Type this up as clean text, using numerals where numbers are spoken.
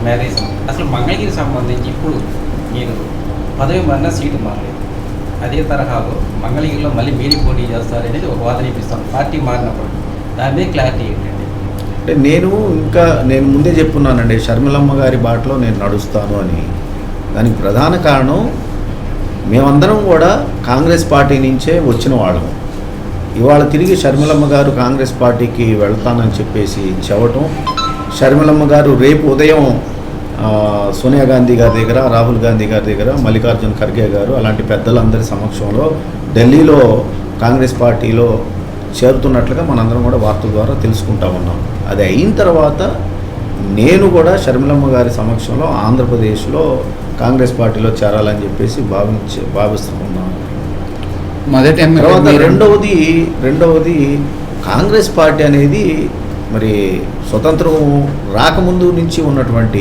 Marriage అసలు మంగళగిరి సంబంధించి ఇప్పుడు మీరు పదవి మారిన సీటు మారలేదు. అదే తరహాలో మంగళగిరిలో మళ్ళీ మీరే పోటీ చేస్తారనేది ఒక వాదన ఇప్పిస్తాం పార్టీ మారినప్పుడు. దాని మీద క్లారిటీ ఏంటండి? అంటే నేను ముందే చెప్పున్నానండి, షర్మిలమ్మ గారి బాటలో నేను నడుస్తాను అని. దానికి ప్రధాన కారణం మేమందరం కూడా కాంగ్రెస్ పార్టీ నుంచే వచ్చిన వాళ్ళము. ఇవాళ తిరిగి షర్మిలమ్మ గారు కాంగ్రెస్ పార్టీకి వెళ్తానని చెప్పేసి చెప్పటం, షర్మిలమ్మ గారు రేపు ఉదయం సోనియా గాంధీ గారి దగ్గర, రాహుల్ గాంధీ గారి దగ్గర, మల్లికార్జున ఖర్గే గారు అలాంటి పెద్దలందరి సమక్షంలో ఢిల్లీలో కాంగ్రెస్ పార్టీలో చేరుతున్నట్లుగా మనందరం కూడా వార్తల ద్వారా తెలుసుకుంటా ఉన్నాం. అది అయిన తర్వాత నేను కూడా షర్మిలమ్మ గారి సమక్షంలో ఆంధ్రప్రదేశ్లో కాంగ్రెస్ పార్టీలో చేరాలని చెప్పేసి భావిస్తూ ఉన్నాను. తర్వాత రెండవది కాంగ్రెస్ పార్టీ అనేది మరి స్వతంత్రం రాకముందు నుంచి ఉన్నటువంటి